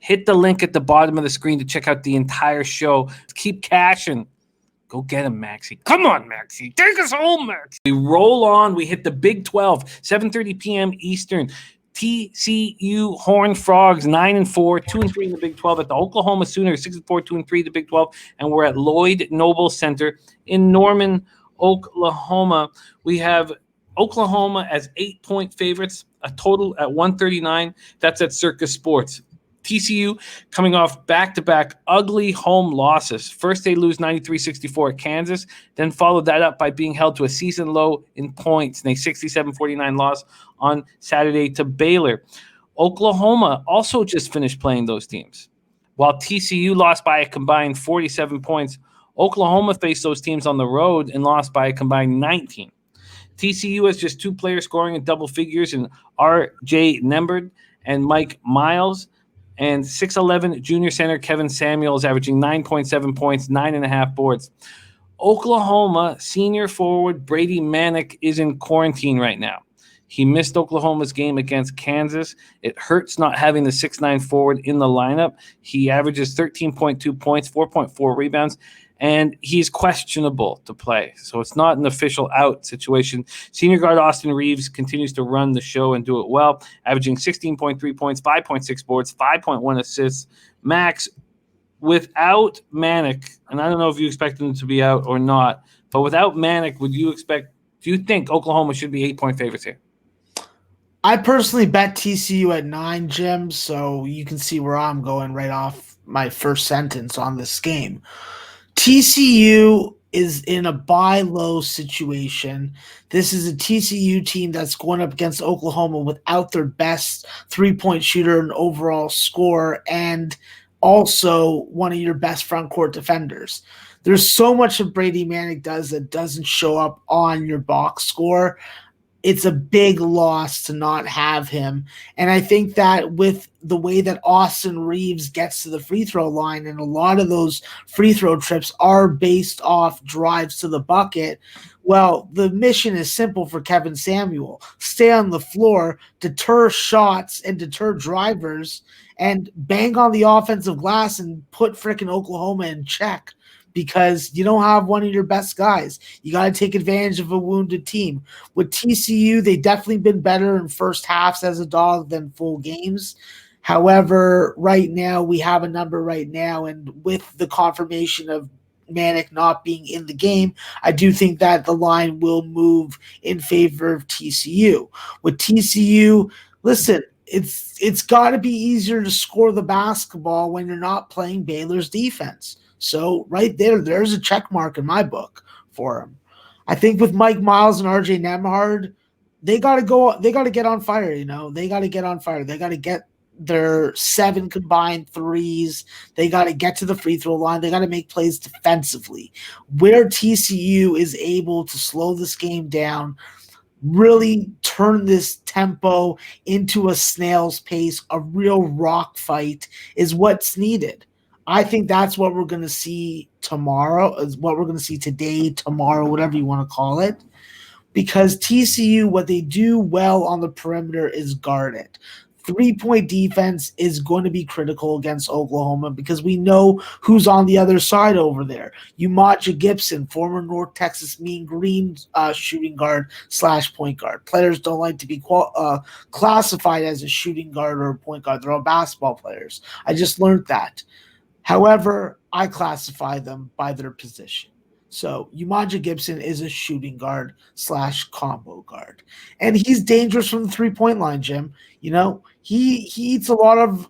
Hit the link at the bottom of the screen to check out the entire show. Keep cashing. Go get him, Maxie. Come on, Maxie. Take us home, Maxie. We roll on. We hit the Big 12, 7:30 p.m. Eastern. TCU Horned Frogs 9-4, 2-3 in the Big 12 at the Oklahoma Sooners 6-4, 2-3 the Big 12, and we're at Lloyd Noble Center in Norman, Oklahoma. We have Oklahoma as 8-point favorites, a total at 139. That's at Circus Sports. TCU coming off back-to-back ugly home losses. First, they lose 93-64 at Kansas, then followed that up by being held to a season low in points in a 67-49 loss on Saturday to Baylor. Oklahoma also just finished playing those teams. While TCU lost by a combined 47 points, Oklahoma faced those teams on the road and lost by a combined 19. TCU has just 2 players scoring in double figures in R.J. Nembhard and Mike Miles. And 6'11" junior center Kevin Samuel is averaging 9.7 points, 9.5 boards. Oklahoma senior forward Brady Manick is in quarantine right now. He missed Oklahoma's game against Kansas. It hurts not having the 6'9" forward in the lineup. He averages 13.2 points, 4.4 rebounds, and he's questionable to play. So it's not an official out situation. Senior guard Austin Reeves continues to run the show and do it well, averaging 16.3 points, 5.6 boards, 5.1 assists. Max, without Manick, and I don't know if you expect him to be out or not, but without Manick, do you think Oklahoma should be 8-point favorites here? I personally bet TCU at 9, Jim, so you can see where I'm going right off my first sentence on this game. TCU is in a buy low situation. This is a TCU team that's going up against Oklahoma without their best 3-point shooter and overall scorer, and also one of your best front court defenders. There's so much that Brady Manick does that doesn't show up on your box score. It's a big loss to not have him. And I think that with the way that Austin Reeves gets to the free throw line, and a lot of those free throw trips are based off drives to the bucket, well, the mission is simple for Kevin Samuel. Stay on the floor, deter shots and deter drivers, and bang on the offensive glass and put frickin' Oklahoma in check. Because you don't have one of your best guys. You got to take advantage of a wounded team. With TCU, they've definitely been better in first halves as a dog than full games. However, right now, we have a number right now, and with the confirmation of Manick not being in the game, I do think that the line will move in favor of TCU. With TCU, listen, it's got to be easier to score the basketball when you're not playing Baylor's defense. So right there's a check mark in my book for him. I think with Mike Miles and RJ Nembhard, they got to get on fire, They got to get on fire. They got to get their 7 combined threes. They got to get to the free throw line. They got to make plays defensively. Where TCU is able to slow this game down, really turn this tempo into a snail's pace, a real rock fight is what's needed. I think that's what we're going to see tomorrow, is what we're going to see today, tomorrow, whatever you want to call it. Because TCU, what they do well on the perimeter is guard it. 3-point defense is going to be critical against Oklahoma because we know who's on the other side over there. Umaja Gibson, former North Texas Mean Green shooting guard / point guard. Players don't like to be classified as a shooting guard or a point guard. They're all basketball players. I just learned that. However, I classify them by their position. So Umaja Gibson is a shooting guard / combo guard. And he's dangerous from the 3-point line, Jim. He eats a lot of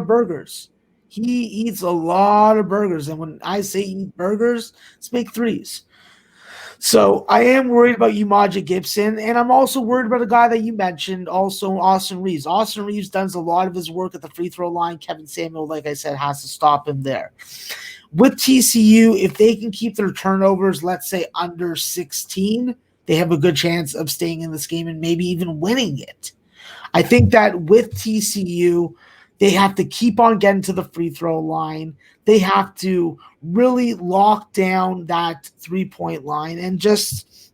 burgers. He eats a lot of burgers. And when I say eat burgers, it's make threes. So I am worried about Umaja Gibson, and I'm also worried about a guy that you mentioned, also Austin Reeves. Austin Reeves does a lot of his work at the free throw line. Kevin Samuel, like I said, has to stop him there. With TCU, if they can keep their turnovers, let's say under 16, they have a good chance of staying in this game and maybe even winning it. I think that with TCU, they have to keep on getting to the free throw line. They have to really lock down that 3-point line and just,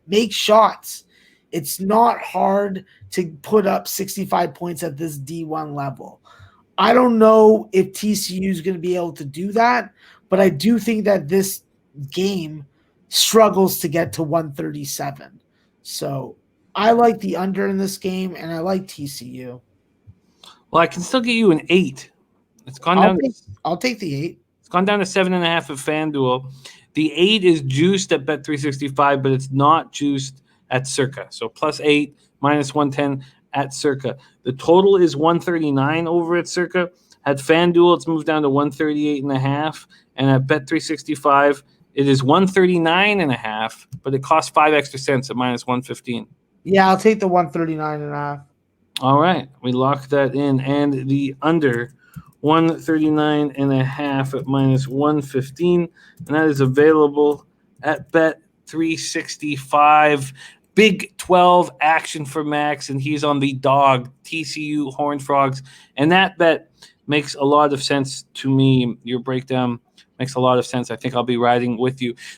make shots. It's not hard to put up 65 points at this D1 level. I don't know if TCU is going to be able to do that, but I do think that this game struggles to get to 137. So I like the under in this game, and I like TCU. Well, I can still get you an 8. It's gone I'll down. take I'll take the 8. It's gone down to 7.5 at FanDuel. The 8 is juiced at Bet365, but it's not juiced at Circa. So +8, -110 at Circa. The total is 139 over at Circa. At FanDuel, it's moved down to 138.5, and at Bet365, it is 139.5, but it costs 5 extra cents at -115. Yeah, I'll take the 139.5. All right, we lock that in, and the under 139.5 at -115, and that is available at Bet365. Big 12 action for Max, and he's on the dog, TCU Horned Frogs, and that bet makes a lot of sense to me. Your breakdown makes a lot of sense. I think I'll be riding with you.